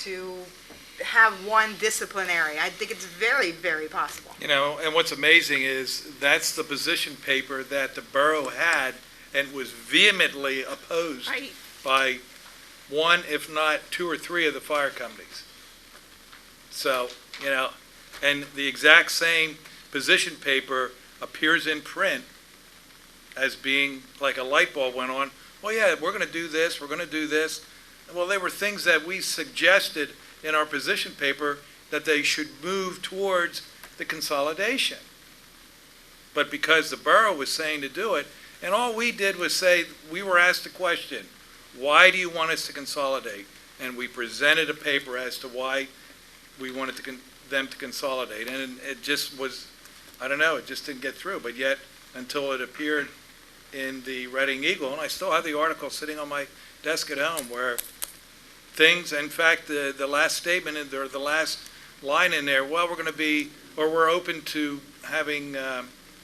to have one disciplinary. I think it's very, very possible. You know, and what's amazing is that's the position paper that the borough had and was vehemently opposed Right. by one, if not two or three of the fire companies. So, you know, and the exact same position paper appears in print as being like a light bulb went on. Well, yeah, we're going to do this, we're going to do this. Well, they were things that we suggested in our position paper that they should move towards the consolidation. But because the borough was saying to do it, and all we did was say, we were asked a question, why do you want us to consolidate? And we presented a paper as to why we wanted them to consolidate. And it just was, I don't know, it just didn't get through. But yet, until it appeared in the Reading Eagle, and I still have the article sitting on my desk at home where things, in fact, the last statement or the last line in there, well, we're going to be, or we're open to having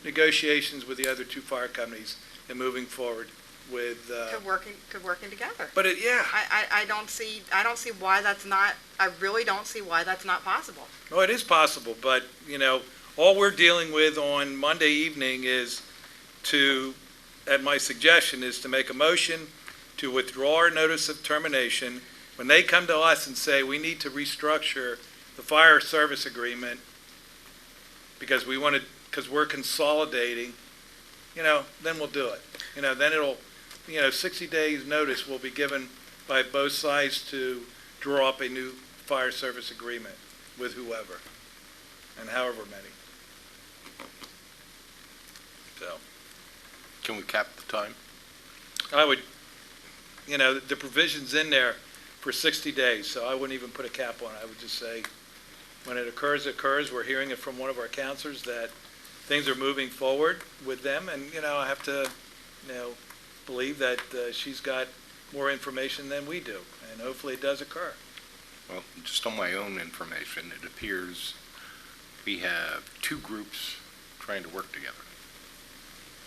negotiations with the other two fire companies and moving forward with. To working together. But yeah. I don't see why that's not. I really don't see why that's not possible. No, it is possible, but you know, all we're dealing with on Monday evening is to, at my suggestion, is to make a motion to withdraw our notice of termination. When they come to us and say we need to restructure the fire service agreement because we're consolidating, you know, then we'll do it. You know, then it'll, 60 days notice will be given by both sides to draw up a new fire service agreement with whoever and however many. So. Can we cap the time? I would, the provision's in there for 60 days, so I wouldn't even put a cap on it. I would just say, when it occurs, it occurs. We're hearing it from one of our counselors that things are moving forward with them, and, I have to, believe that she's got more information than we do, and hopefully it does occur. Well, just on my own information, it appears we have two groups trying to work together.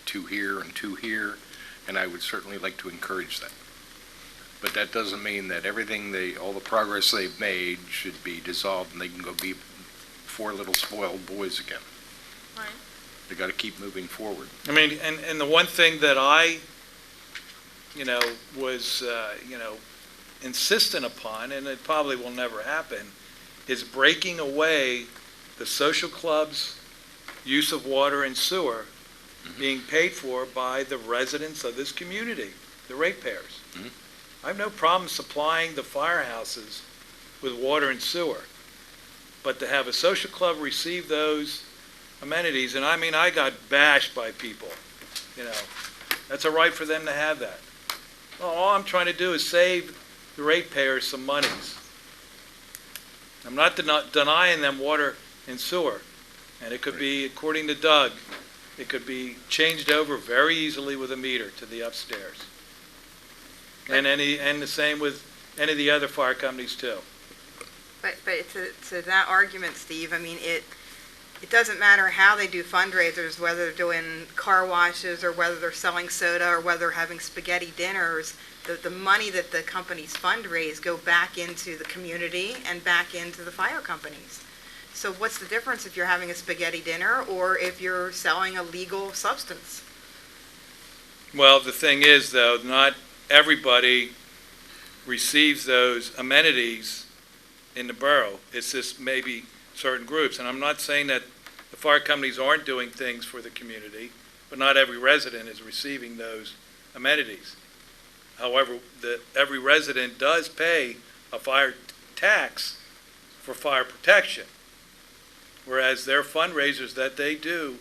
Two here and two here, and I would certainly like to encourage that. But that doesn't mean that all the progress they've made should be dissolved and they can go be four little spoiled boys again. Right. They got to keep moving forward. I mean, and the one thing that I, was, insistent upon, and it probably will never happen, is breaking away the social clubs' use of water and sewer being paid for by the residents of this community, the ratepayers. Mm-hmm. I have no problem supplying the firehouses with water and sewer, but to have a social club receive those amenities, and I mean, I got bashed by people, that's a right for them to have that. Well, all I'm trying to do is save the ratepayers some monies. I'm not denying them water and sewer, and it could be, according to Doug, it could be changed over very easily with a meter to the upstairs. And the same with any of the other fire companies too. But to that argument, Steve, I mean, it doesn't matter how they do fundraisers, whether they're doing car washes or whether they're selling soda or whether they're having spaghetti dinners. The money that the companies fundraise go back into the community and back into the fire companies. So what's the difference if you're having a spaghetti dinner or if you're selling a legal substance? Well, the thing is, though, not everybody receives those amenities in the borough. It's just maybe certain groups. And I'm not saying that the fire companies aren't doing things for the community, but not every resident is receiving those amenities. However, every resident does pay a fire tax for fire protection, whereas their fundraisers that they do,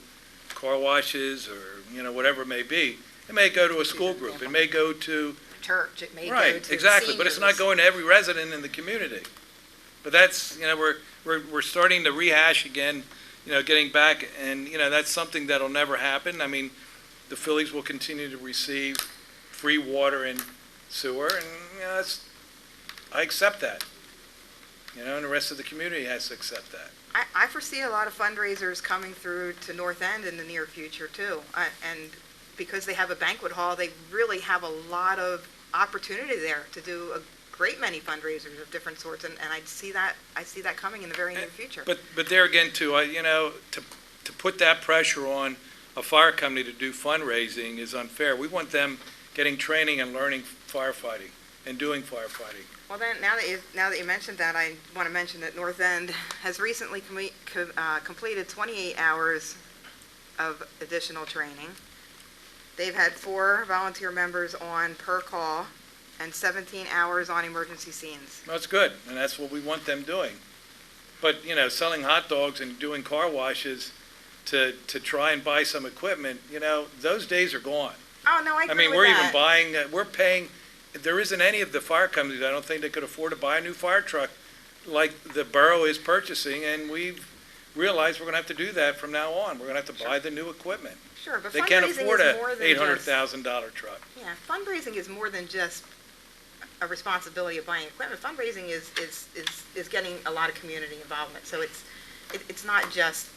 car washes or whatever it may be, it may go to a school group, it may go to church, it may go right, to exactly, but it's not seniors. going to every resident in the community. But that's we're starting to rehash again, getting back, and that's something that'll never happen. I mean, the Phillies will continue to receive free water and sewer, and I accept that. And the rest of the community has to accept that. I foresee a lot of fundraisers coming through to North End in the near future too, and because they have a banquet hall, they really have a lot of opportunity there to do a great many fundraisers of different sorts, and I see that coming in the very near future. But there again too, to put that pressure on a fire company to do fundraising is unfair. We want them getting training and learning firefighting and doing firefighting. Well, then, now that you mentioned that, I want to mention that North End has recently completed 28 hours of additional training. They've had 4 volunteer members on per call and 17 hours on emergency scenes. That's good, and that's what we want them doing. But, selling hot dogs and doing car washes to try and buy some equipment, those days are gone. Oh, no, I agree with we're that. even buying, we're paying, there isn't any of the fire companies, I don't think, that could afford to buy a new fire truck like the borough is purchasing, and we've realized we're going to have to do that from now on. We're going to have to buy the new equipment. Sure, but They can't fundraising afford is a more than $800,000 truck. Yeah, fundraising is more than just a responsibility of buying equipment. Fundraising is getting a lot of community involvement. So it's not just,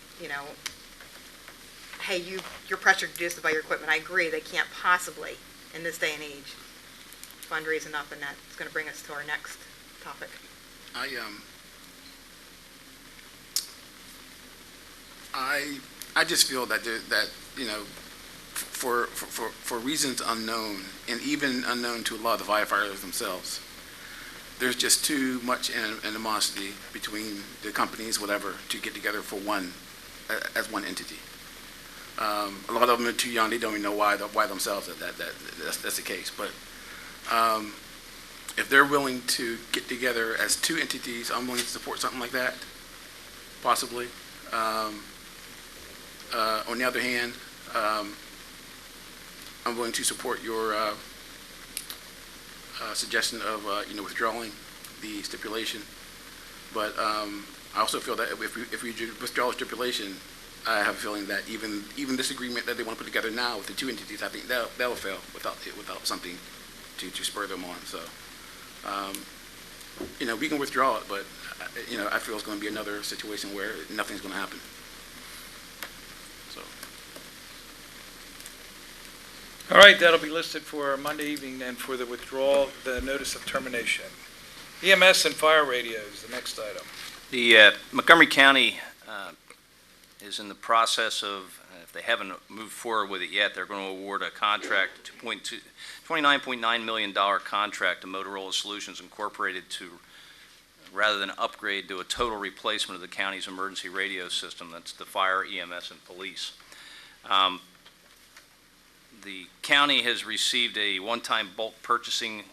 hey, you're pressured to do this to buy your equipment. I agree, they can't possibly, in this day and age, fundraise enough, and that's going to bring us to our next topic. I just feel that for reasons unknown, and even unknown to a lot of the firefighters themselves, there's just too much animosity between the companies, whatever, to get together for as one entity. A lot of them are too young; they don't even know why themselves that's the case. But if they're willing to get together as 2 entities, I'm willing to support something like that, possibly. On the other hand, I'm willing to support your suggestion of withdrawing the stipulation. But I also feel that if we withdraw the stipulation, I have a feeling that even this agreement that they want to put together now with the 2 entities, I think that'll fail without something to spur them on. So we can withdraw it, but I feel it's going to be another situation where nothing's going to happen. So. All right, that'll be listed for Monday evening then for the withdrawal, the notice of termination. EMS and fire radios, the next item. The Montgomery County is in the process of, if they haven't moved forward with it yet, they're going to award a contract, $29.9 million contract to Motorola Solutions Incorporated rather than upgrade, to a total replacement of the county's emergency radio system. That's the fire, EMS, and police. The county has received a one-time bulk purchasing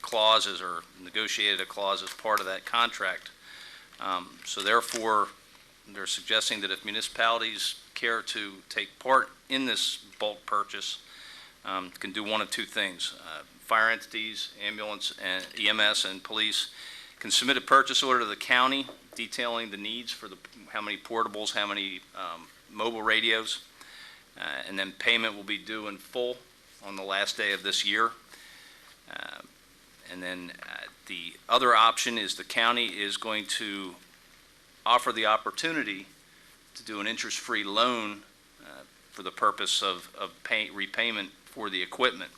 clauses, or negotiated a clause as part of that contract. So therefore, they're suggesting that if municipalities care to take part in this bulk purchase, can do one of 2 things. Fire entities, ambulance, and EMS and police can submit a purchase order to the county detailing the needs for how many portables, how many mobile radios, and then payment will be due in full on the last day of this year. And then the other option is the county is going to offer the opportunity to do an interest-free loan for the purpose of repayment for the equipment.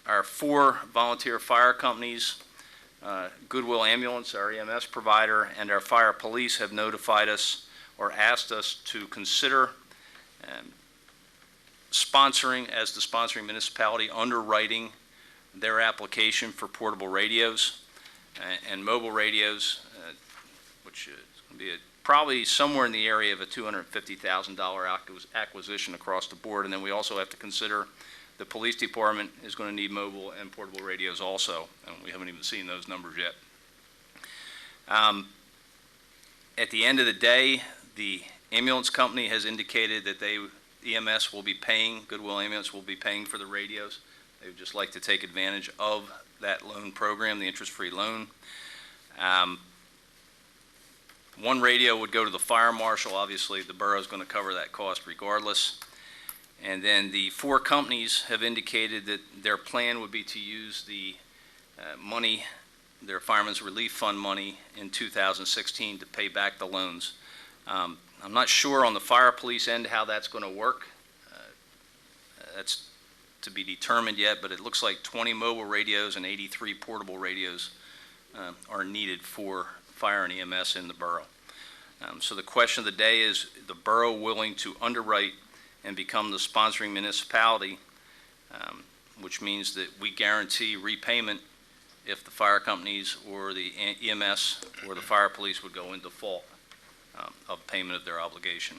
Our 4 volunteer fire companies, Goodwill Ambulance, our EMS provider, and our fire police have notified us or asked us to consider sponsoring, as the sponsoring municipality, underwriting their application for portable radios and mobile radios, which is going to be probably somewhere in the area of a $250,000 acquisition across the board. And then we also have to consider the police department is going to need mobile and portable radios also, and we haven't even seen those numbers yet. At the end of the day, the ambulance company has indicated that EMS will be paying, Goodwill Ambulance will be paying for the radios. They would just like to take advantage of that loan program, the interest-free loan. One radio would go to the fire marshal. Obviously, the borough is going to cover that cost regardless. And then the 4 companies have indicated that their plan would be to use the money, their Fireman's Relief Fund money, in 2016 to pay back the loans. I'm not sure on the fire police end how that's going to work. That's to be determined yet, but it looks like 20 mobile radios and 83 portable radios are needed for fire and EMS in the borough. So the question of the day is the borough willing to underwrite and become the sponsoring municipality, which means that we guarantee repayment if the fire companies or the EMS or the fire police would go in default of payment of their obligation.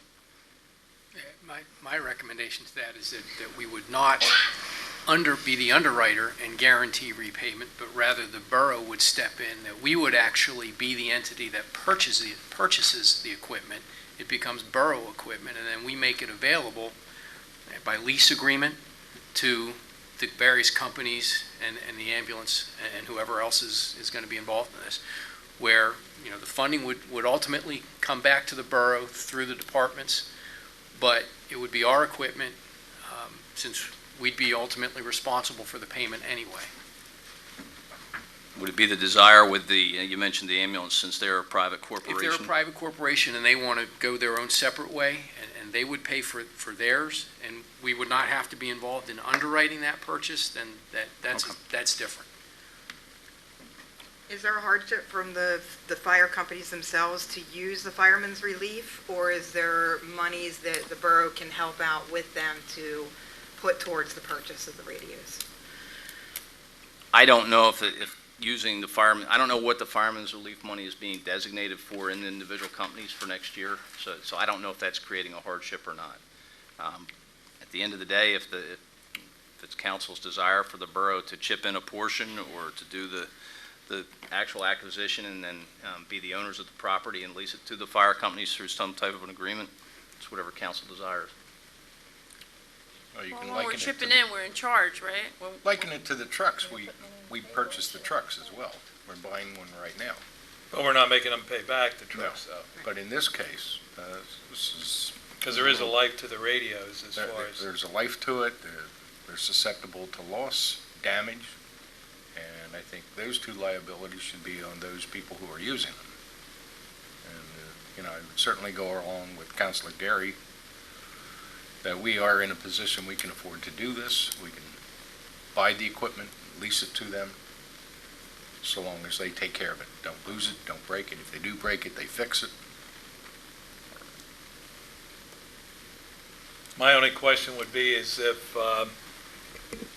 My recommendation to that is that we would not be the underwriter and guarantee repayment, but rather the borough would step in, that we would actually be the entity that purchases the equipment. It becomes borough equipment, and then we make it available by lease agreement to the various companies and the ambulance and whoever else is going to be involved in this, where, you know, the funding would ultimately come back to the borough through the departments, but it would be our equipment, since we'd be ultimately responsible for the payment anyway. Would it be the desire with the, you mentioned the ambulance, since they're a private corporation? If they're a private corporation and they want to go their own separate way, and they would pay for theirs, and we would not have to be involved in underwriting that purchase, then that's different. Is there a hardship from the fire companies themselves to use the fireman's relief, or is there monies that the borough can help out with them to put towards the purchase of the radios? I don't know if using the fireman, I don't know what the fireman's relief money is being designated for in the individual companies for next year, so I don't know if that's creating a hardship or not. At the end of the day, if it's council's desire for the borough to chip in a portion or to do the actual acquisition and then be the owners of the property and lease it to the fire companies through some type of an agreement, it's whatever council desires. Well, you can Well, when we're liken it to chipping the- in, we're in charge, right? liken it to the trucks. We purchase the trucks as well. We're buying one right now. But we're not making them pay back the trucks, though. But in this case, this is, Because there is a life to the radios as far as, there's a life to it. They're susceptible to loss, damage, and I think those two liabilities should be on those people who are using them. And, you know, I would certainly go along with Councilor Gary that we are in a position we can afford to do this. We can buy the equipment, lease it to them, so long as they take care of it. Don't lose it, don't break it. If they do break it, they fix it. my only question would be is if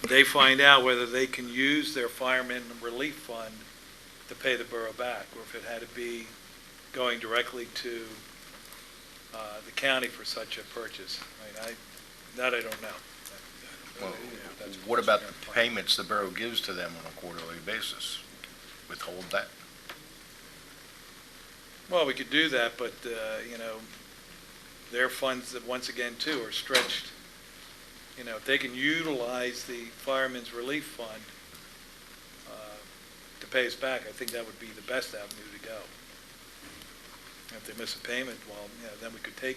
they find out whether they can use their fireman relief fund to pay the borough back, or if it had to be going directly to the county for such a purchase. I mean, that I don't know. Well, That's a what about question the on payments the borough gives to them on a quarterly basis? Withhold that? Well, we could do that, but, you know, their funds, that once again, too, are stretched. You know, if they can utilize the Fireman's Relief Fund to pay us back, I think that would be the best avenue to go. If they miss a payment, well, you know, then we could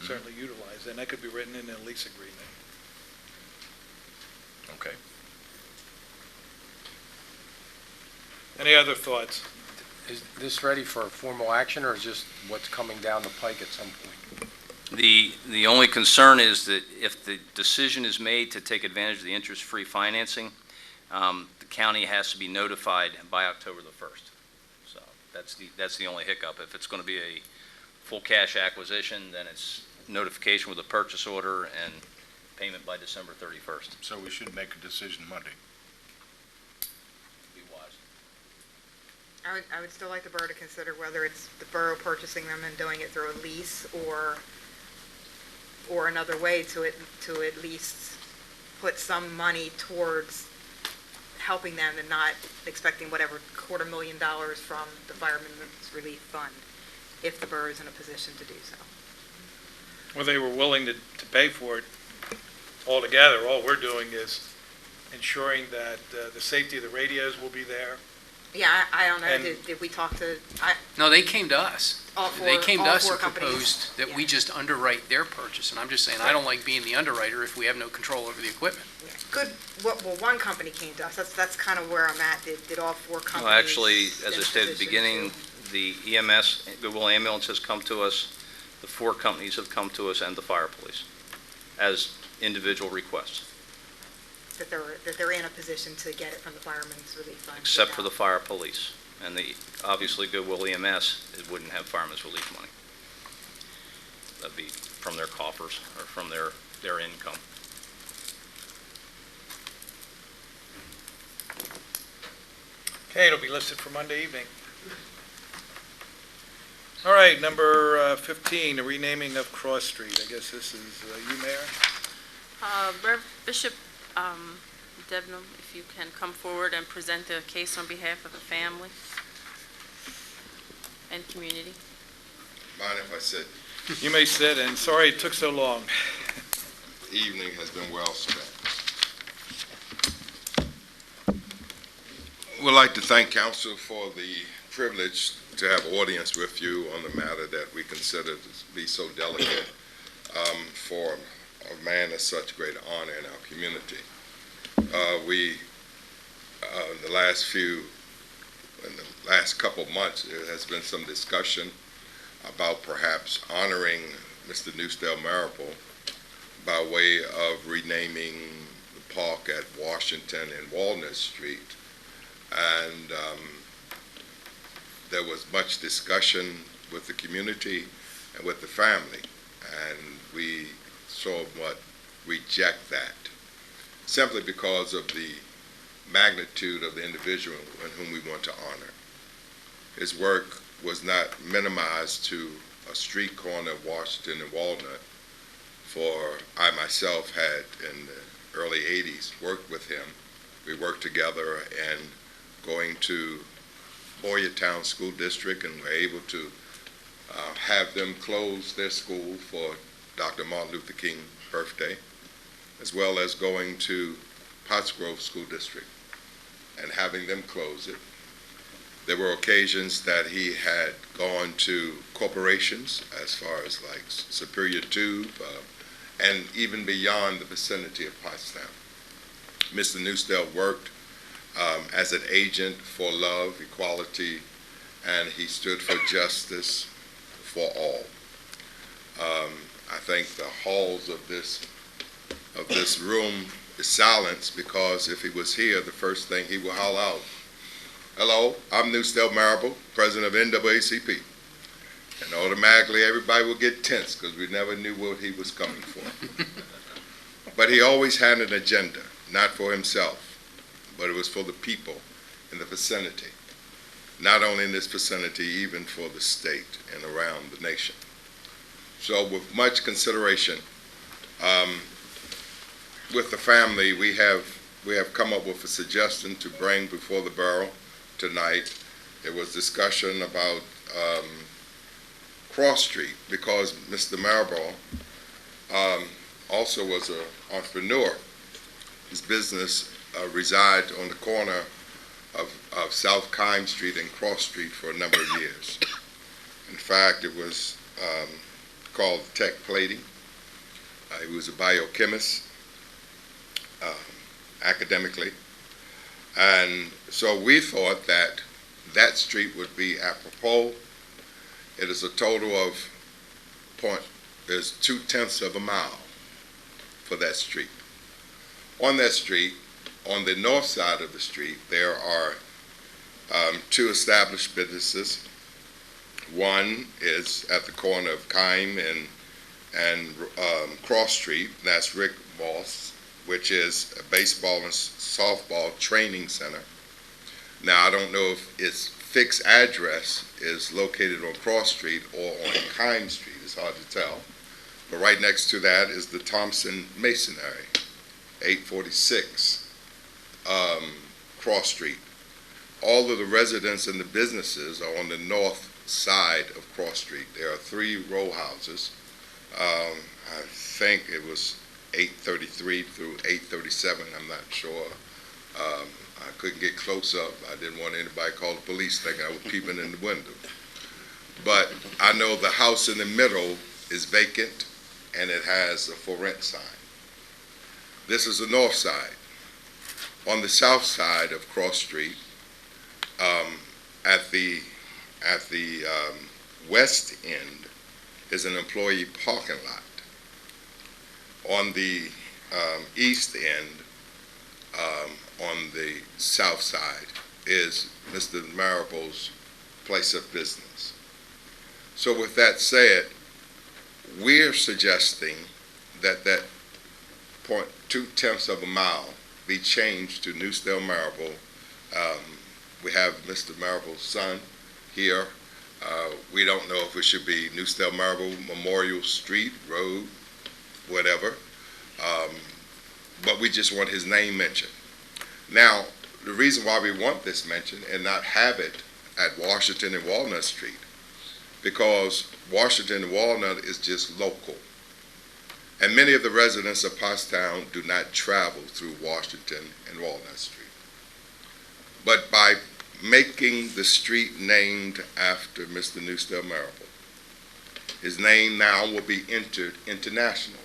certainly utilize it, and that could be written in a lease agreement. Okay. Any other thoughts? Is this ready for formal action, or is just what's coming down the pike at some point? The only concern is that if the decision is made to take advantage of the interest-free financing, the county has to be notified by October the 1st. So that's the only hiccup. If it's going to be a full cash acquisition, then it's notification with a purchase order and payment by December 31st. So we should make a decision Monday. Be wise. I would still like the borough to consider whether it's the borough purchasing them and doing it through a lease or another way to at least put some money towards helping them and not expecting whatever $250,000 from the Fireman's Relief Fund if the borough is in a position to do so. Well, they were willing to pay for it altogether. All we're doing is ensuring that the safety of the radios will be there. Yeah, I don't know, And- did we talk to, No, they came to us. all four They came to us four and companies? proposed that we Yeah. just underwrite their purchase, and I'm just saying, I don't like being the underwriter if we have no control over the equipment. Yeah. Good, well, one company came to us, that's kind of where I'm at, did all four companies? Well, actually, as I in a stated at the position beginning, to- the EMS, Goodwill Ambulance has come to us, the 4 companies have come to us, and the fire police, as individual requests. that they're in a position to get it from the Fireman's Relief Fund. Except for the fire police. And obviously Goodwill EMS, it wouldn't have Fireman's Relief money. That'd be from their coffers or from their income. Okay, it'll be listed for Monday evening. All right, number 15, the renaming of Cross Street. I guess this is you, Mayor? Rev. Bishop Debnam, if you can come forward and present the case on behalf of the family and community. Mind if I sit? You may sit, and sorry it took so long. The evening has been well spent. Would like to thank council for the privilege to have audience with you on the matter that we consider to be so delicate for a man of such great honor in our community. In the last couple of months, there has been some discussion about perhaps honoring Mr. Newsdale Marable by way of renaming the park at Washington and Walnut Street. And there was much discussion with the community and with the family, and we somewhat reject that, simply because of the magnitude of the individual in whom we want to honor. His work was not minimized to a street corner of Washington and Walnut, for I myself had, in the early 80s, worked with him. We worked together and going to Boyertown School District, and were able to have them close their school for Dr. Martin Luther King's birthday, as well as going to Pottsgrove School District and having them close it. There were occasions that he had gone to corporations as far as like Superior Tube and even beyond the vicinity of Pottstown. Mr. Newsdale worked as an agent for love, equality, and he stood for justice for all. I think the halls of this room is silenced, because if he was here, the first thing he will holler out, "Hello, I'm Newsdale Marable, president of NAACP." And automatically everybody will get tense, because we never knew what he was coming for. But he always had an agenda, not for himself, but it was for the people in the vicinity. Not only in this vicinity, even for the state and around the nation. So with much consideration, with the family, we have come up with a suggestion to bring before the borough tonight. There was discussion about Cross Street, because Mr. Marable also was an entrepreneur. His business reside on the corner of South Kime Street and Cross Street for a number of years. In fact, it was called Tech Plating. He was a biochemist academically. And so we thought that that street would be apropos. It is a total of is 2/10 of a mile for that street. On that street, on the north side of the street, there are two established businesses. One is at the corner of Kime and Cross Street. That's Rick Moss, which is a baseball and softball training center. Now, I don't know if its fixed address is located on Cross Street or on Kime Street. It's hard to tell. But right next to that is the Thompson Masonry, 846 Cross Street. All of the residents and the businesses are on the north side of Cross Street. There are 3 row houses. I think it was 833 through 837, I'm not sure. I couldn't get close up. I didn't want anybody to call the police thinking I was peeping in the window. But I know the house in the middle is vacant, and it has a for rent sign. This is the north side. On the south side of Cross Street, at the west end is an employee parking lot. On the east end on the south side is Mr. Marable's place of business. So with that said, we're suggesting that that 0.2 of a mile be changed to Newsdale Marable. We have Mr. Marable's son here. We don't know if it should be Newsdale Marable Memorial Street, Road, whatever. But we just want his name mentioned. Now, the reason why we want this mentioned and not have it at Washington and Walnut Street, because Washington and Walnut is just local. And many of the residents of Pottstown do not travel through Washington and Walnut Street. But by making the street named after Mr. Newsdale Marable, his name now will be entered internationally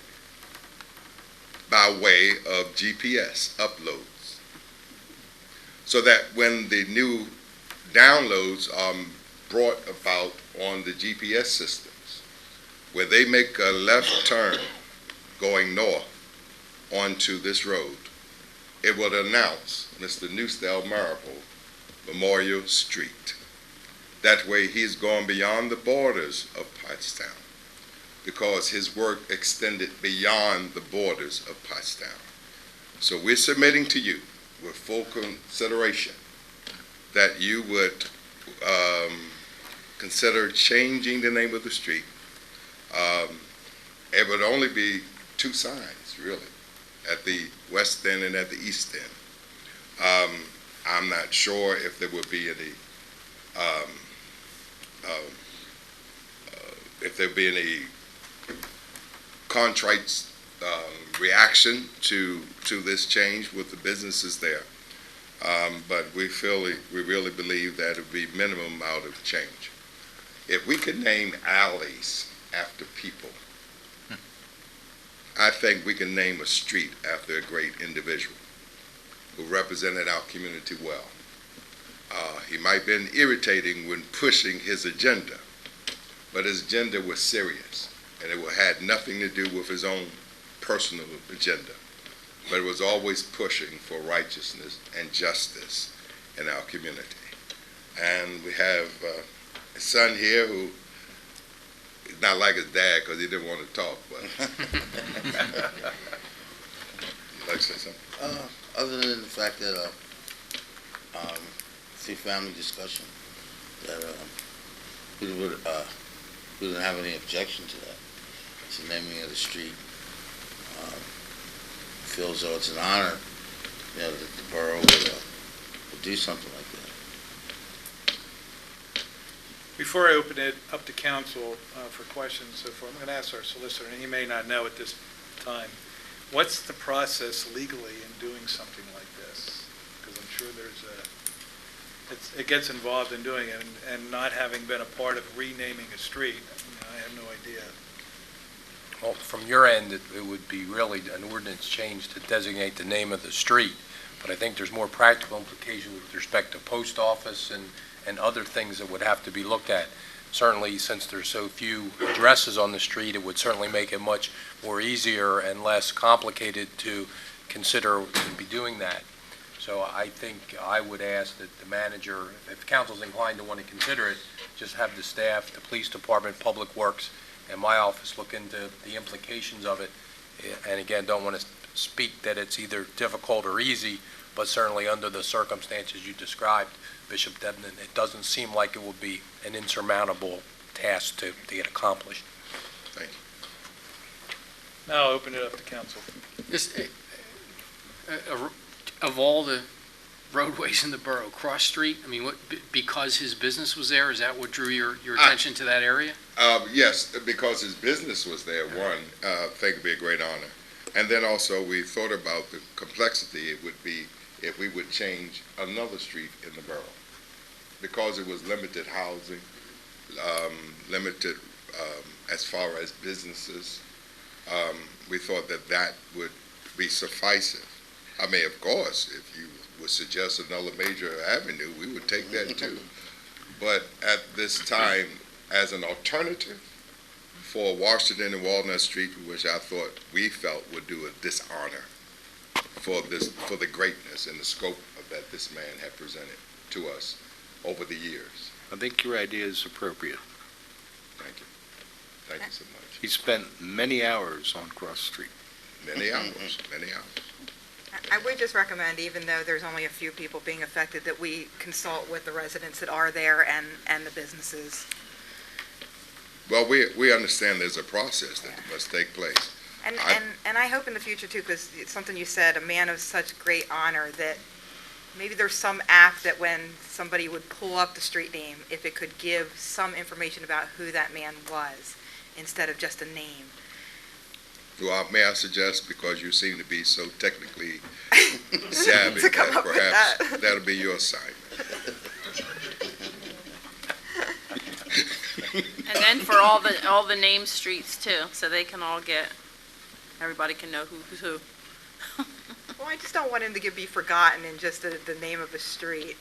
by way of GPS uploads, so that when the new downloads are brought about on the GPS systems, where they make a left turn going north onto this road, it will announce Mr. Newsdale Marable Memorial Street. That way he's gone beyond the borders of Pottstown, because his work extended beyond the borders of Pottstown. So we're submitting to you with full consideration that you would consider changing the name of the street. It would only be 2 signs, really, at the west end and at the east end. I'm not sure if there would be any contrite reaction to this change with the businesses there. But we really believe that it would be minimum amount of change. If we could name alleys after people, I think we can name a street after a great individual who represented our community well. He might have been irritating when pushing his agenda, but his agenda was serious, and it had nothing to do with his own personal agenda, but it was always pushing for righteousness and justice in our community. And we have a son here who is not like his dad because he didn't want to talk, but you'd like to say something? Other than the fact that through family discussion, that we didn't have any objection to that. It's the naming of the street. Feel as though it's an honor, that the borough would do something like that. Before I open it up to council for questions so far, I'm going to ask our solicitor, and he may not know at this time, what's the process legally in doing something like this? Because I'm sure it gets involved in doing it, and not having been a part of renaming a street, I have no idea. Well, from your end, it would be really an ordinance change to designate the name of the street, but I think there's more practical implications with respect to post office and other things that would have to be looked at. Certainly, since there's so few addresses on the street, it would certainly make it much more easier and less complicated to consider to be doing that. So I think I would ask that the manager, if council's inclined to want to consider it, just have the staff, the police department, public works, and my office look into the implications of it. And again, don't want to speak that it's either difficult or easy, but certainly under the circumstances you described, Bishop Debnam, it doesn't seem like it will be an insurmountable task to get accomplished. Thank you. Now I'll open it up to council. Of all the roadways in the borough, Cross Street, I mean, because his business was there, is that what drew your attention to that area? Yes, because his business was there, I think it'd be a great honor. And then also we thought about the complexity it would be if we would change another street in the borough. Because it was limited housing, limited as far as businesses, we thought that would be sufficient. I mean, of course, if you would suggest another major avenue, we would take that too. But at this time, as an alternative for Washington and Walnut Street, which I thought we felt would do a dishonor for the greatness and the scope of that this man had presented to us over the years. I think your idea is appropriate. Thank you. Thank you so much. He spent many hours on Cross Street. Many hours, many hours. I would just recommend, even though there's only a few people being affected, that we consult with the residents that are there and the businesses. Well, we understand there's a process that must take place. And I hope in the future too, because it's something you said, a man of such great honor, that maybe there's some app that when somebody would pull up the street name, if it could give some information about who that man was, instead of just a name. Well, may I suggest, because you seem to be so technically savvy, To come that up with perhaps that. that'll be your assignment. And then for all the name streets too, so they can all get, everybody can know who's who. Well, I just don't want him to be forgotten in just the name of a street.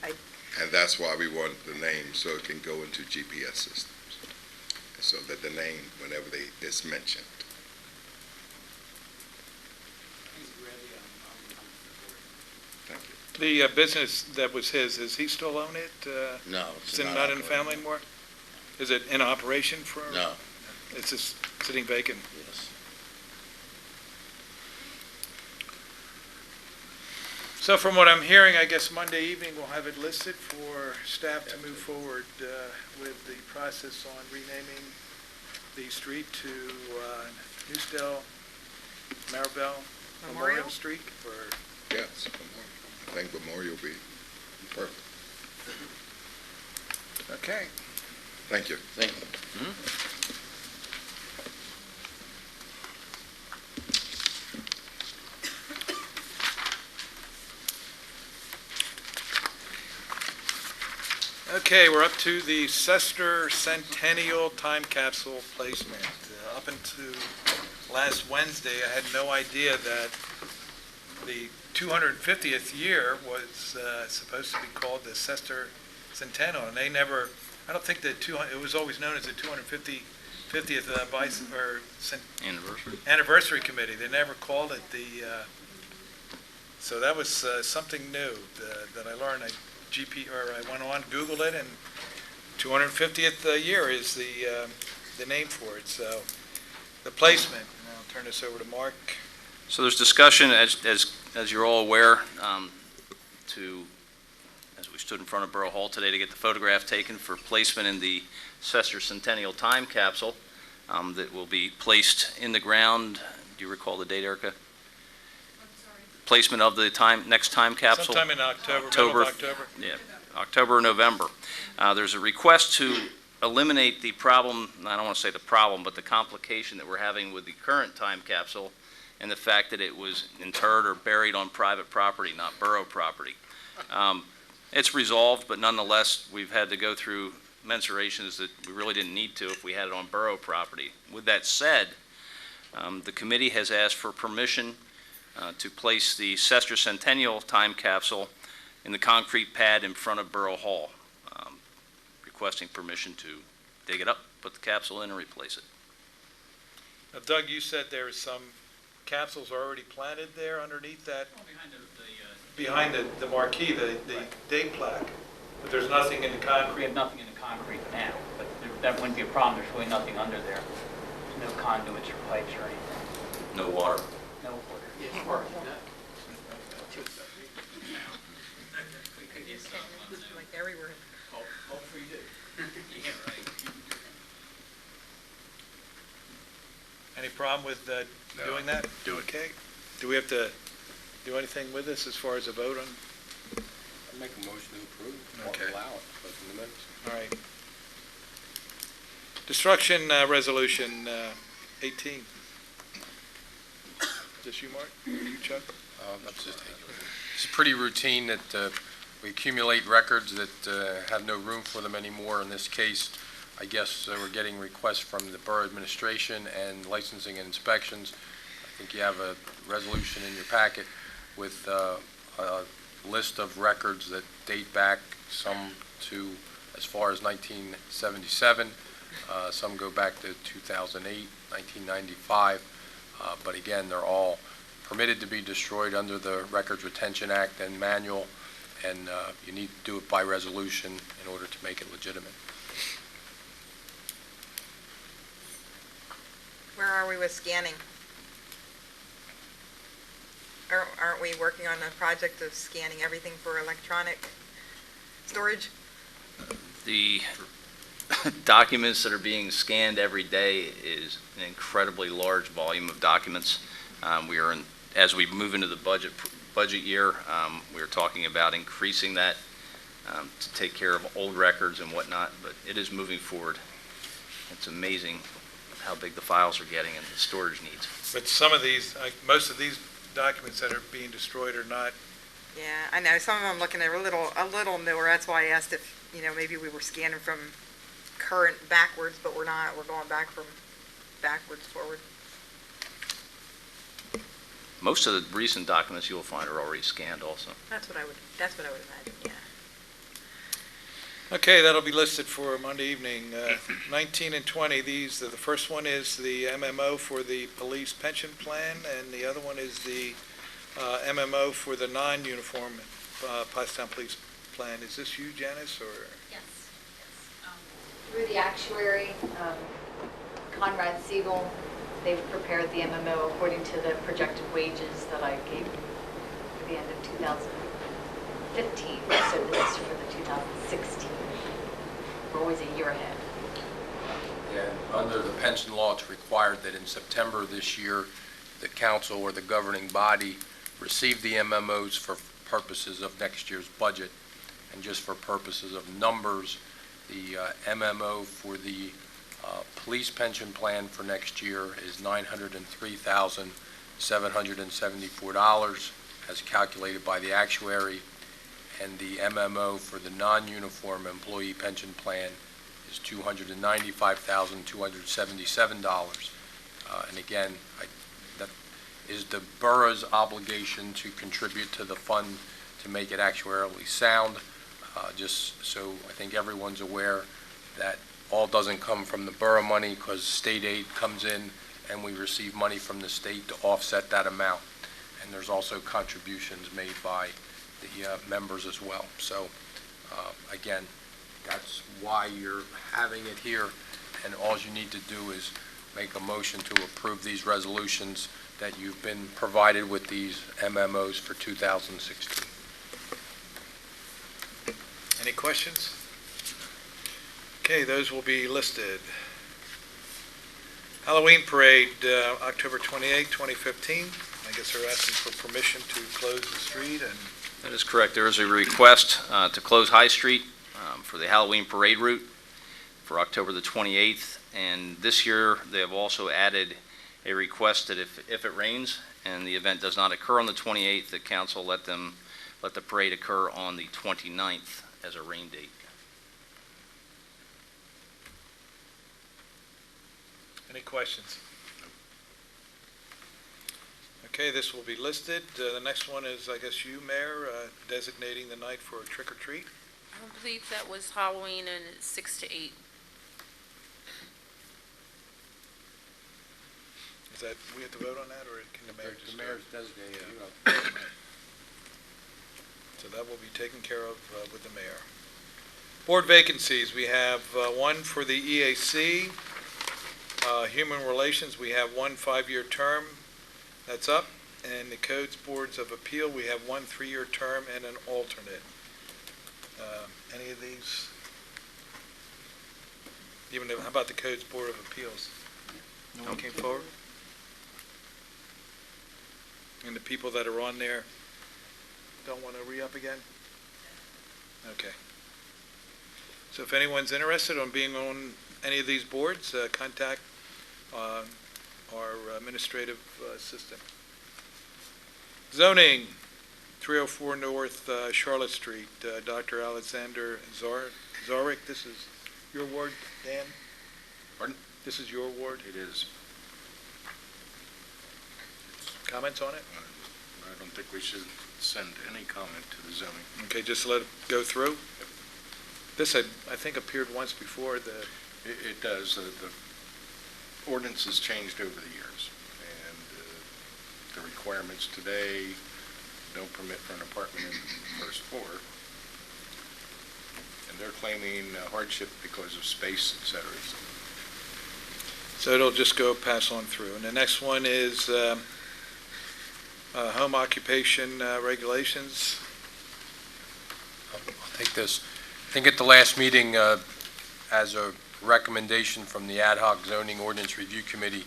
And that's why we want the name, so it can go into GPS systems, so that the name, whenever it's mentioned. Thank you. The business that was his, is he still own it? No, Is it not in the family anymore? Is it in operation for? No, It's just sitting vacant? yes. So from what I'm hearing, I guess Monday evening we'll have it listed for staff to move forward with the process on renaming the street to Newsdale Maribel Memorial Street, or Yes, I think Memorial will be perfect. okay. Thank you. Thank you. Okay, we're up to the Sester Centennial Time Capsule placement. Up until last Wednesday, I had no idea that the 250th year was supposed to be called the Sester Centennial, and they never, I don't think that it was always known as the 250th Anniversary Committee. They never called it the, so that was something new that I learned. I went on, Googled it, and 250th year is the name for it. So the placement, and I'll turn this over to Mark. So there's discussion, as you're all aware, as we stood in front of Borough Hall today to get the photograph taken for placement in the Sester Centennial Time Capsule that will be placed in the ground. Do you recall the date, Erica? Placement of the next time capsule? Sometime in October, middle of October. Yeah, October or November. There's a request to eliminate the problem, I don't want to say the problem, but the complication that we're having with the current time capsule and the fact that it was interred or buried on private property, not borough property. It's resolved, but nonetheless, we've had to go through mensurations that we really didn't need to if we had it on borough property. With that said, the committee has asked for permission to place the Sester Centennial Time Capsule in the concrete pad in front of Borough Hall, requesting permission to dig it up, put the capsule in, and replace it. Now, Doug, you said there are some capsules already planted there underneath that, behind the marquee, the date plaque, but there's nothing in the We concrete. have nothing in the concrete now, but that wouldn't be a problem. There's really nothing under there. There's no conduits or pipes or anything. No water. No water. Like everywhere. Any problem with doing that? Do it. Okay. Do we have to do anything with this as far as a vote on? I'll make a motion to approve, or Okay. allow it, but in the minutes. All right. Destruction resolution 18. Is this you, Mark? Or you, Chuck? That's just, it's pretty routine that we accumulate records that have no room for them anymore. In this case, I guess we're getting requests from the borough administration and licensing and inspections. I think you have a resolution in your packet with a list of records that date back, some to as far as 1977, some go back to 2008, 1995, but again, they're all permitted to be destroyed under the Records Retention Act and manual, and you need to do it by resolution in order to make it legitimate. Where are we with scanning? Aren't we working on a project of scanning everything for electronic storage? The documents that are being scanned every day is an incredibly large volume of documents. As we move into the budget year, we are talking about increasing that to take care of old records and whatnot, but it is moving forward. It's amazing how big the files are getting and the storage needs. But some of these, most of these documents that are being destroyed are not. Yeah, I know, some of them looking at a little newer, that's why I asked if, maybe we were scanning from current backwards, but we're not, we're going backwards forward. Most of the recent documents you will find are already scanned also. That's what I would imagine, yeah. Okay, that'll be listed for Monday evening. 19 and 20, the first one is the MMO for the police pension plan, and the other one is the MMO for the non-uniform Pottstown Police Plan. Is this you, Janice, or? Yes. Through the actuary, Conrad Siegel, they've prepared the MMO according to the projected wages that I gave for the end of 2015. So this is for the 2016. We're always a year ahead. Yeah, under the pension law, it's required that in September this year, the council or the governing body receive the MMOs for purposes of next year's budget. And just for purposes of numbers, the MMO for the police pension plan for next year is $903,774 as calculated by the actuary, and the MMO for the non-uniform employee pension plan is $295,277. And again, that is the borough's obligation to contribute to the fund to make it actuarially sound. Just so I think everyone's aware that all doesn't come from the borough money, because state aid comes in and we receive money from the state to offset that amount. And there's also contributions made by the members as well. So again, that's why you're having it here, and all you need to do is make a motion to approve these resolutions that you've been provided with these MMOs for 2016. Any questions? Okay, those will be listed. Halloween Parade, October 28, 2015. I guess they're asking for permission to close the street and... That is correct. There is a request to close High Street for the Halloween parade route for October the 28th. And this year, they have also added a request that if it rains and the event does not occur on the 28th, the council let the parade occur on the 29th as a rain date. Any questions? Okay, this will be listed. The next one is, I guess, you, Mayor, designating the night for a trick or treat. I believe that was Halloween and it's 6 to 8. Is that, we have to vote on that, or can the mayor just? The mayor's designated. So that will be taken care of with the mayor. Board vacancies, we have one for the EAC. Human Relations, we have one 5-year term. That's up. And the Codes Boards of Appeal, we have one 3-year term and an alternate. Any of these? How about the Codes Board of Appeals? No one came forward? And the people that are on there don't want to re-up again? Okay. So if anyone's interested in being on any of these boards, contact our administrative assistant. Zoning, 304 North Charlotte Street, Dr. Alexander Zarek. This is your ward, Dan? Pardon? This is your ward? It is. Comments on it? I don't think we should send any comment to the zoning. Okay, just let it go through? This had, I think, appeared once before. It does. The ordinance has changed over the years, and the requirements today, no permit for an apartment in the first floor. And they're claiming hardship because of space, et cetera. So it'll just go pass on through. And the next one is home occupation regulations. I'll take this. I think at the last meeting, as a recommendation from the Ad hoc Zoning Ordinance Review Committee,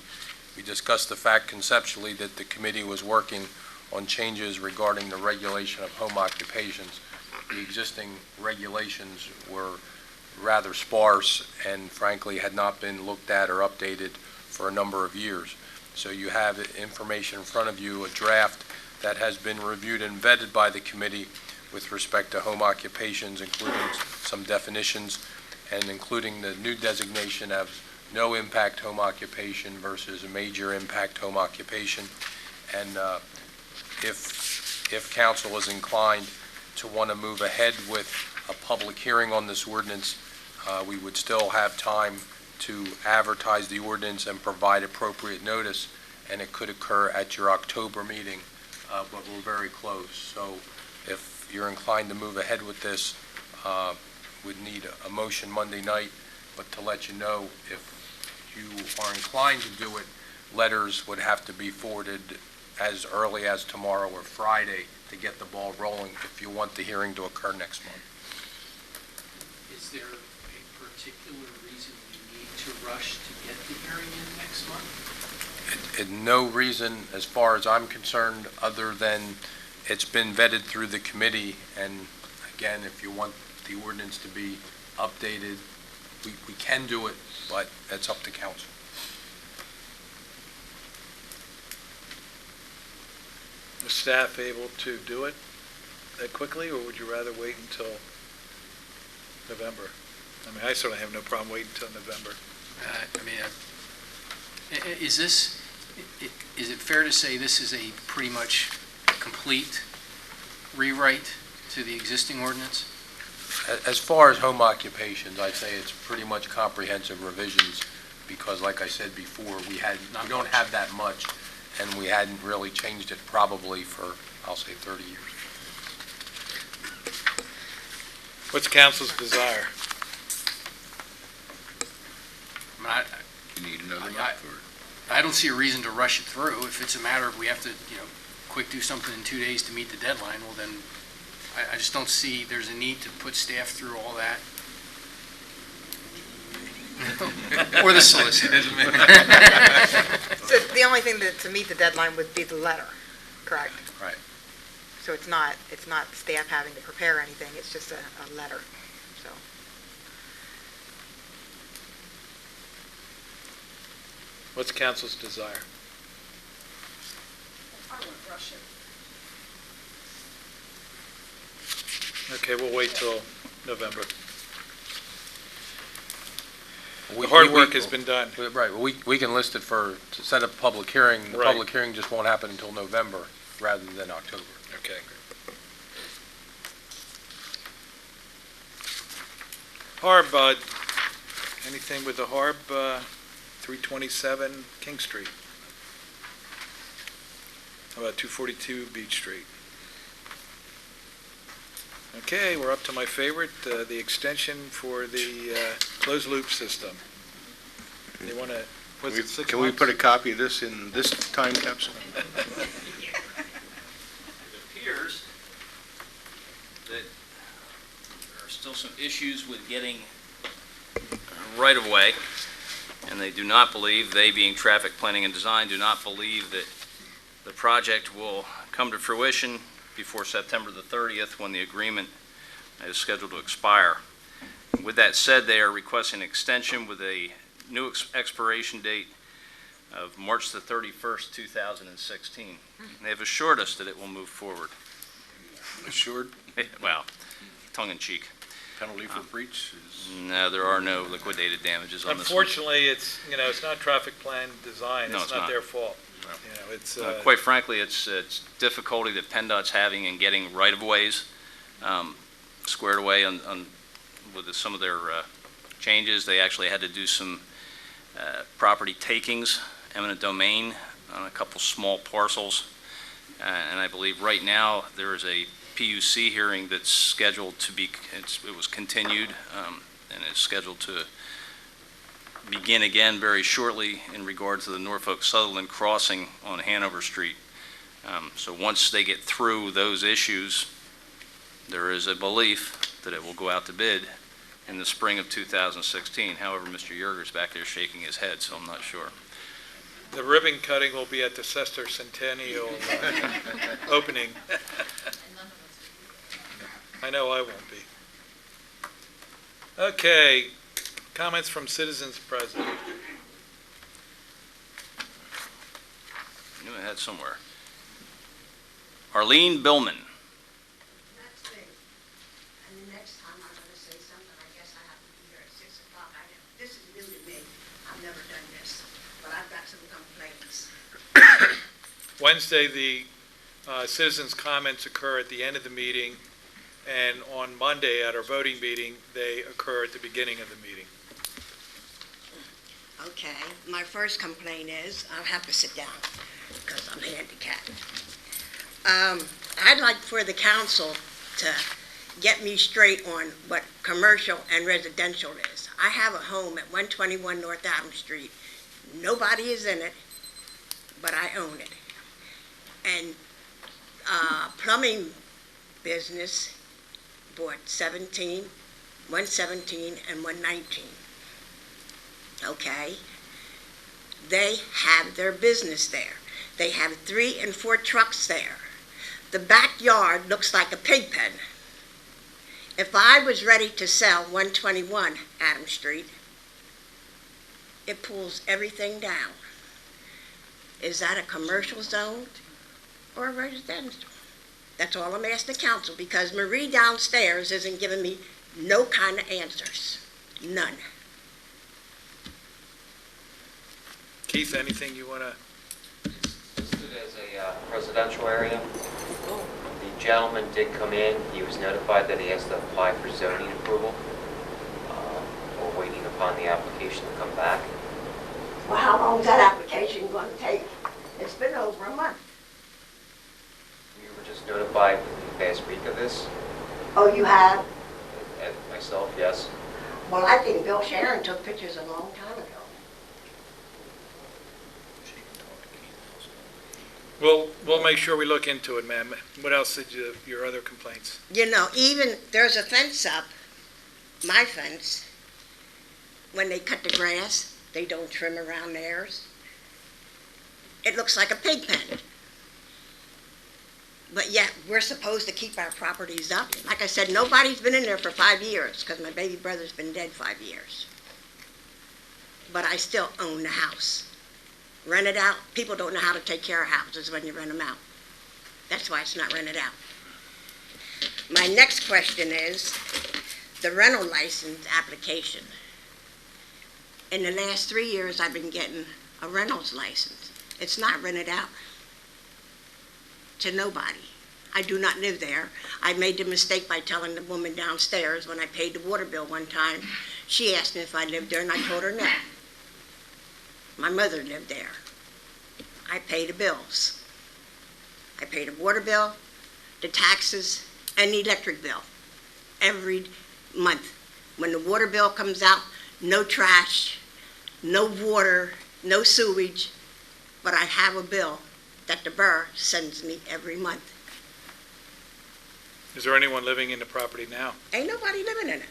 we discussed the fact conceptually that the committee was working on changes regarding the regulation of home occupations. The existing regulations were rather sparse and frankly had not been looked at or updated for a number of years. So you have information in front of you, a draft that has been reviewed and vetted by the committee with respect to home occupations, including some definitions and including the new designation of no impact home occupation versus a major impact home occupation. And if council is inclined to want to move ahead with a public hearing on this ordinance, we would still have time to advertise the ordinance and provide appropriate notice, and it could occur at your October meeting, but we're very close. So if you're inclined to move ahead with this, would need a motion Monday night, but to let you know, if you are inclined to do it, letters would have to be forwarded as early as tomorrow or Friday to get the ball rolling if you want the hearing to occur next month. Is there a particular reason we need to rush to get the hearing in next month? No reason, as far as I'm concerned, other than it's been vetted through the committee, and again, if you want the ordinance to be updated, we can do it, but it's up to council. Is staff able to do it that quickly, or would you rather wait until November? I mean, I certainly have no problem waiting until November. Is it fair to say this is a pretty much complete rewrite to the existing ordinance? As far as home occupations, I'd say it's pretty much comprehensive revisions, because like I said before, we don't have that much, and we hadn't really changed it probably for, I'll say, 30 years. What's council's desire? You need another month, or? I don't see a reason to rush it through. If it's a matter of we have to, quick do something in 2 days to meet the deadline, well then, I just don't see there's a need to put staff through all that. Or the solicitor. So the only thing to meet the deadline would be the letter, correct? Right. So it's not staff having to prepare anything, it's just a letter, so. What's council's desire? I wouldn't rush it. Okay, we'll wait till November. The hard work has been done. Right, well, we can list it to set up a public hearing. The Right. public hearing just won't happen until November rather than October. Okay. Harb, anything with the Harb, 327 King Street? How about 242 Beach Street? Okay, we're up to my favorite, the extension for the closed loop system. They want to, was it 6 Can we months? put a copy of this in this time capsule? It appears that there are still some issues with getting right-of-way, and they do not believe, they being traffic planning and design, do not believe that the project will come to fruition before September the 30th, when the agreement is scheduled to expire. With that said, they are requesting an extension with a new expiration date of March the 31st, 2016. They have assured us that it will move forward. Assured Well, tongue-in-cheek. penalty for breach is... No, there are no liquidated damages on this one. Unfortunately, it's not traffic plan design, No, it's it's not not. their fault. It's, Quite frankly, it's difficulty that PennDOT's having in getting right-of-ways squared away with some of their changes. They actually had to do some property takings, eminent domain, on a couple small parcels. And I believe right now, there is a PUC hearing that's scheduled to be, it was continued, and it's scheduled to begin again very shortly in regard to the Norfolk Sutherland crossing on Hanover Street. So once they get through those issues, there is a belief that it will go out to bid in the spring of 2016. However, Mr. Yerger's back there shaking his head, so I'm not sure. The ribbon cutting will be at the sesquicentennial opening. I know I won't be. Okay, comments from citizens present. I knew I had somewhere. Arlene Billman. That's me. And the next time I'm going to say something, I guess I have to be here at 6 o'clock. This is new to me. I've never done this, but I've got some complaints. Wednesday, the citizens' comments occur at the end of the meeting, and on Monday, at our voting meeting, they occur at the beginning of the meeting. Okay, my first complaint is, I'll have to sit down because I'm handicapped. I'd like for the council to get me straight on what commercial and residential is. I have a home at 121 North Adams Street. Nobody is in it, but I own it. And plumbing business bought 117 and 119. Okay? They have their business there. They have 3 and 4 trucks there. The backyard looks like a pig pen. If I was ready to sell 121 Adams Street, it pulls everything down. Is that a commercial zone or a residential? That's all I'm asking the council, because Marie downstairs isn't giving me no kind of answers. None. Keith, anything you want to? Listed as a residential area. The gentleman did come in. He was notified that he has to apply for zoning approval. We're waiting upon the application to come back. Well, how long is that application going to take? It's been over a month. We were just notified the past week of this. Oh, you have? And myself, yes. Well, I think Bill Sharon took pictures a long time ago. We'll make sure we look into it, ma'am. What else did your other complaints? You know, even there's a fence up, my fence. When they cut the grass, they don't trim around theirs. It looks like a pig pen. But yet, we're supposed to keep our properties up. Like I said, nobody's been in there for 5 years, because my baby brother's been dead 5 years. But I still own the house. Rent it out. People don't know how to take care of houses when you rent them out. That's why it's not rented out. My next question is the rental license application. In the last 3 years, I've been getting a rentals license. It's not rented out to nobody. I do not live there. I made the mistake by telling the woman downstairs when I paid the water bill one time. She asked me if I lived there, and I told her no. My mother lived there. I pay the bills. I pay the water bill, the taxes, and the electric bill every month. When the water bill comes out, no trash, no water, no sewage, but I have a bill that the borough sends me every month. Is there anyone living in the property now? Ain't nobody living in it.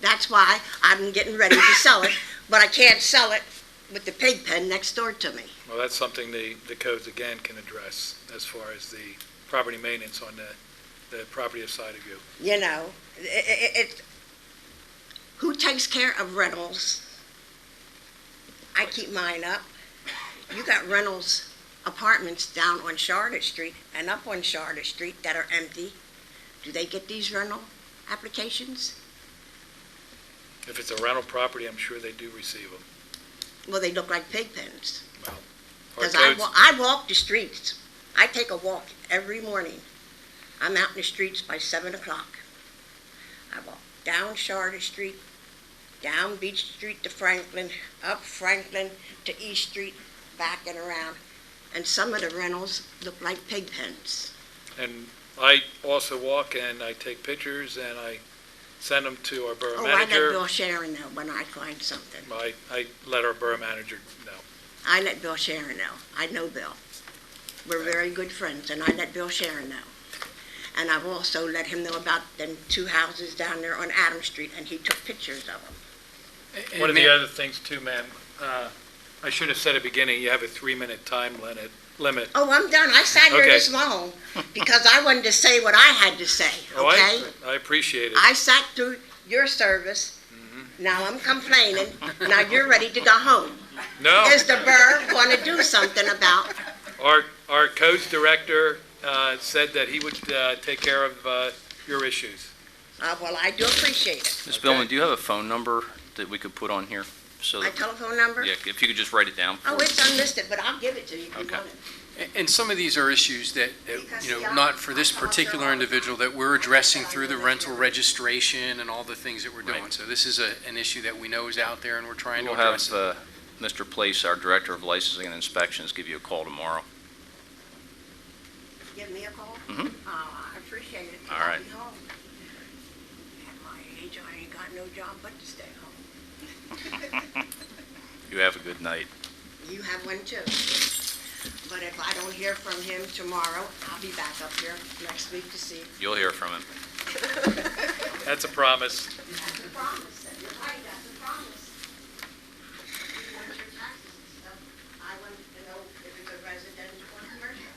That's why I'm getting ready to sell it, but I can't sell it with the pig pen next door to me. Well, that's something the codes again can address as far as the property maintenance on the property side of you. You know, who takes care of rentals? I keep mine up. You got rentals, apartments down on Charlotte Street and up on Charlotte Street that are empty. Do they get these rental applications? If it's a rental property, I'm sure they do receive them. Well, they look like pig pens. Well, our Because codes, I walk the streets. I take a walk every morning. I'm out in the streets by 7 o'clock. I walk down Charlotte Street, down Beach Street to Franklin, up Franklin to East Street, back and around. and some of the rentals look like pig pens. And I also walk and I take pictures and I send them to our borough Oh, I let manager. Bill Sharon know when I find something. I let our borough manager know. I let Bill Sharon know. I know Bill. We're very good friends, and I let Bill Sharon know. And I've also let him know about them 2 houses down there on Adams Street, and he took pictures of them. And One of the ma'am- other things too, ma'am, I should have said at the beginning, you have a 3-minute time limit. Oh, I'm done. I sat here Okay. this long because I wanted to say what I had to say, Oh, okay? I appreciate it. I sat through your service. Now I'm complaining. Now you're ready to go home. No, Is the borough going to do something about? our codes director said that he would take care of your issues. Well, I do appreciate it. Ms. Billman, do you have a phone number that we could put on here? So, My telephone number? yeah, if you could just write it down for Oh, us. it's unlisted, but I'll give it to you if you Okay. want it. And some of these are issues that, not for this particular individual, that we're addressing through the rental registration and all the things that we're doing. Right. So this is an issue that we know is out there, and we're trying to We'll have address it. Mr. Place, our Director of Licensing and Inspections, give you a call tomorrow. Give me a call? Mhm. Oh, I appreciate it. All right. I'll be home. At my age, I ain't got no job but to stay home. You have a good night. You have one too. But if I don't hear from him tomorrow, I'll be back up here next week to see. You'll hear from him. That's a promise. That's a promise. You're right, that's a promise. You want your taxes and stuff. I want to know if it's a residential or commercial.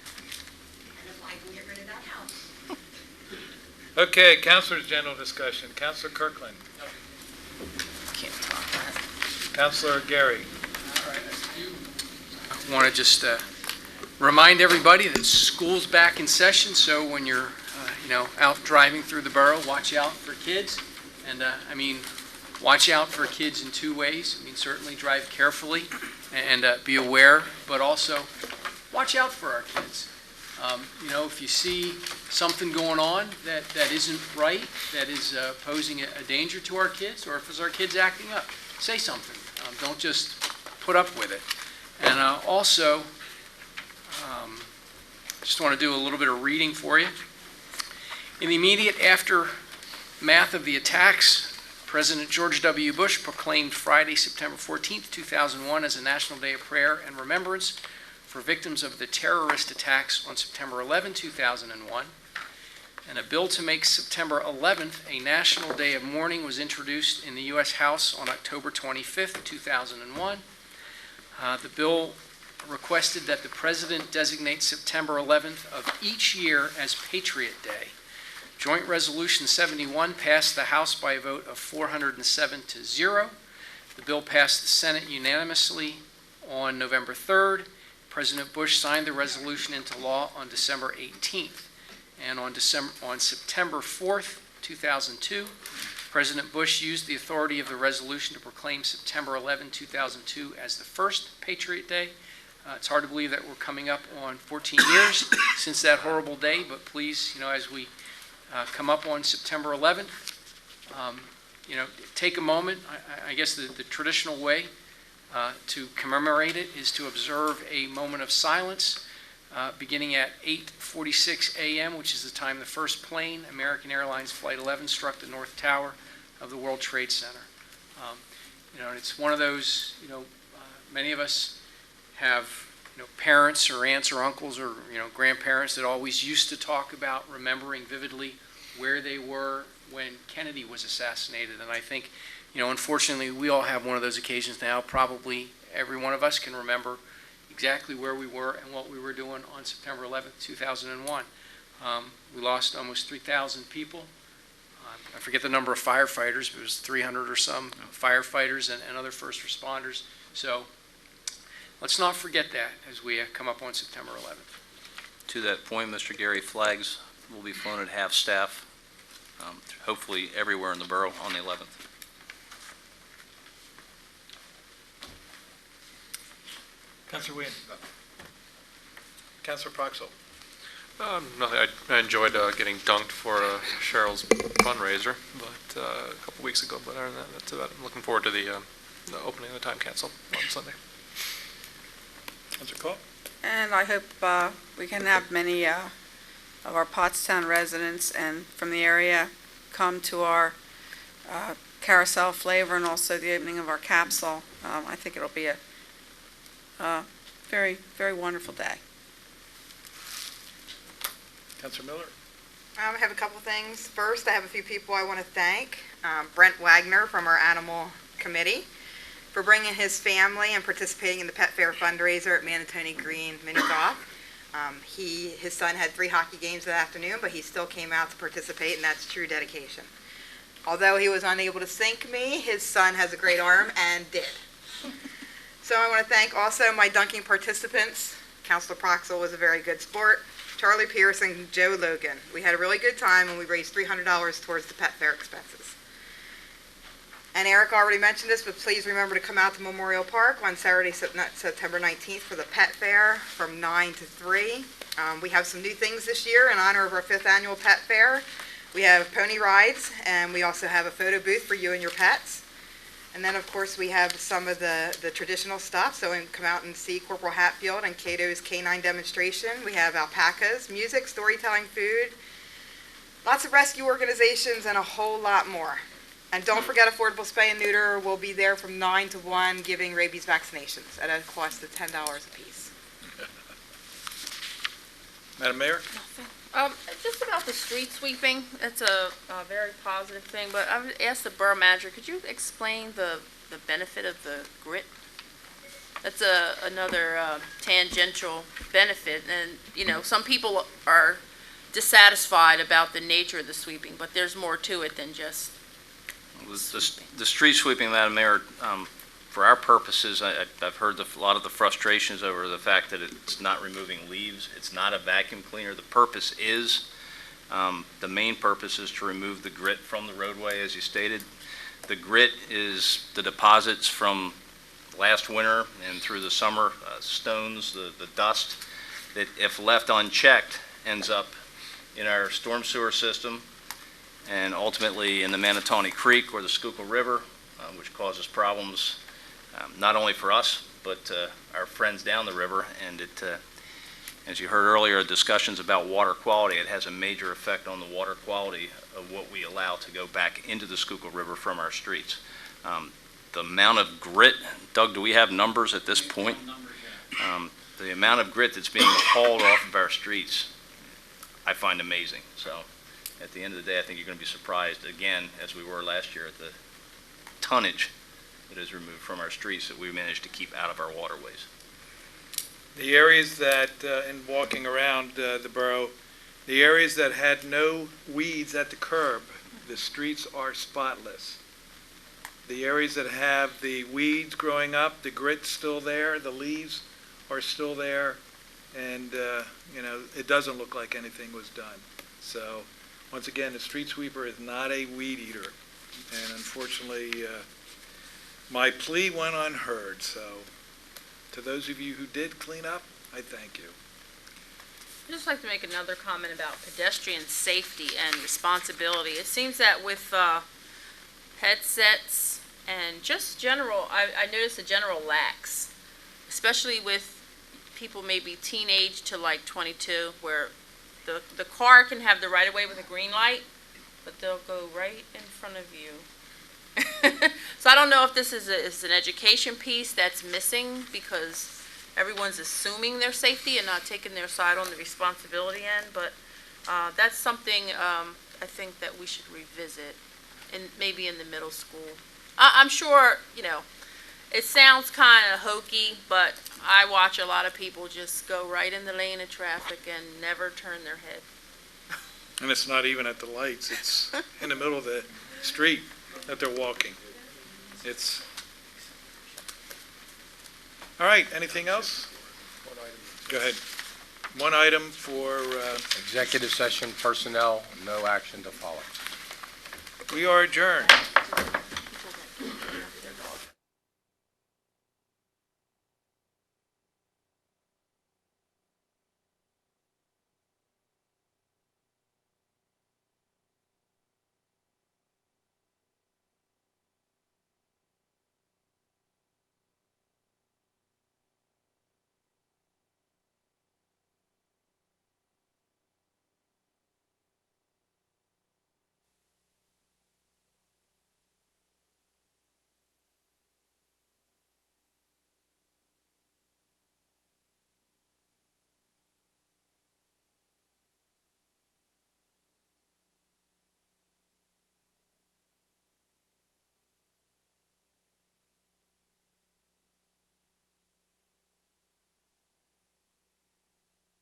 And if I can get rid of that house. Okay, Councilor's general discussion. Councilor Kirkland. Councilor Gary. I want to just remind everybody that school's back in session, so when you're, out driving through the borough, watch out for kids. And, watch out for kids in 2 ways. Certainly drive carefully and be aware, but also watch out for our kids. If you see something going on that isn't right, that is posing a danger to our kids, or if it's our kids acting up, say something. Don't just put up with it. And also, just want to do a little bit of reading for you. In the immediate aftermath of the attacks, President George W. Bush proclaimed Friday, September 14th, 2001 as a National Day of Prayer and Remembrance for victims of the terrorist attacks on September 11, 2001. And a bill to make September 11th a National Day of Mourning was introduced in the U.S. House on October 25th, 2001. The bill requested that the President designate September 11th of each year as Patriot Day. Joint Resolution 71 passed the House by a vote of 407-0. The bill passed the Senate unanimously on November 3rd. President Bush signed the resolution into law on December 18th. And on September 4th, 2002, President Bush used the authority of the resolution to proclaim September 11, 2002 as the first Patriot Day. It's hard to believe that we're coming up on 14 years since that horrible day, but please, as we come up on September 11th, take a moment. I guess the traditional way to commemorate it is to observe a moment of silence beginning at 8:46 a.m., which is the time the first plane, American Airlines Flight 11, struck the North Tower of the World Trade Center. And it's one of those, many of us have, parents or aunts or uncles or, grandparents that always used to talk about remembering vividly where they were when Kennedy was assassinated. And I think, unfortunately, we all have one of those occasions now. Probably every one of us can remember exactly where we were and what we were doing on September 11th, 2001. We lost almost 3,000 people. I forget the number of firefighters, but it was 300 or some firefighters and other first responders. So let's not forget that as we come up on September 11th. To that point, Mr. Gary, flags will be flown at half-staff, hopefully everywhere in the borough on the 11th. Councilor Wynn. Councilor Proxel. Nothing. I enjoyed getting dunked for Cheryl's fundraiser, but a couple weeks ago. But other than that, that's about it. I'm looking forward to the opening of the time capsule on Sunday. Councilor Cole. And I hope we can have many of our Pottstown residents and from the area come to our carousel flavor and also the opening of our capsule. I think it'll be a very, very wonderful day. Councilor Miller? I have a couple things. First, I have a few people I want to thank. Brent Wagner from our Animal Committee for bringing his family and participating in the Pet Fair fundraiser at Manatoni Green Mini Golf. His son had 3 hockey games that afternoon, but he still came out to participate, and that's true dedication. Although he was unable to sink me, his son has a great arm and did. So I want to thank also my dunking participants. Counselor Proxel was a very good sport. Charlie Pierce and Joe Logan. We had a really good time, and we raised $300 towards the Pet Fair expenses. And Eric already mentioned this, but please remember to come out to Memorial Park on Saturday, September 19th for the Pet Fair from 9 to 3. We have some new things this year in honor of our 5th annual Pet Fair. We have pony rides, and we also have a photo booth for you and your pets. And then, of course, we have some of the traditional stuff, so come out and see Corporal Hatfield and Cato's Canine demonstration. We have alpacas, music, storytelling, food, lots of rescue organizations, and a whole lot more. And don't forget, Affordable Spay and Neuter will be there from 9 to 1 giving rabies vaccinations at a cost of $10 apiece. Madam Mayor? Just about the street sweeping, it's a very positive thing, but I would ask the borough manager, could you explain the benefit of the grit? That's another tangential benefit, and, you know, some people are dissatisfied about the nature of the sweeping, but there's more to it than just The street sweeping, Madam Mayor, for our purposes, I've heard a lot of the frustrations over the fact that it's not removing leaves. It's not a vacuum cleaner. The purpose is, the main purpose is to remove the grit from the roadway, as you stated. The grit is the deposits from last winter and through the summer, stones, the dust, that if left unchecked ends up in our storm sewer system and ultimately in the Manatoni Creek or the Schuylkill River, which causes problems not only for us, but our friends down the river. And it, as you heard earlier, discussions about water quality, it has a major effect on the water quality of what we allow to go back into the Schuylkill River from our streets. The amount of grit, Doug, do we have numbers at this point? The amount of grit that's being hauled off of our streets, I find amazing. So at the end of the day, I think you're going to be surprised again, as we were last year, at the tonnage that is removed from our streets that we managed to keep out of our waterways. The areas that, in walking around the borough, the areas that had no weeds at the curb, the streets are spotless. The areas that have the weeds growing up, the grit's still there, the leaves are still there, and, you know, it doesn't look like anything was done. So, once again, the street sweeper is not a weed eater, and unfortunately, my plea went unheard. So, to those of you who did clean up, I thank you. I'd just like to make another comment about pedestrian safety and responsibility. It seems that with headsets and just general, I noticed a general lax, especially with people maybe teenage to like 22, where the car can have the right of way with a green light, but they'll go right in front of you. So I don't know if this is an education piece that's missing because everyone's assuming their safety and not taking their side on the responsibility end, but that's something I think that we should revisit, and maybe in the middle school. I'm sure, you know, it sounds kind of hokey, but I watch a lot of people just go right in the lane of traffic and never turn their head. And it's not even at the lights, it's in the middle of the street that they're walking. It's, all right, anything else? Go ahead. One item for... Executive session personnel, no action to follow. We are adjourned.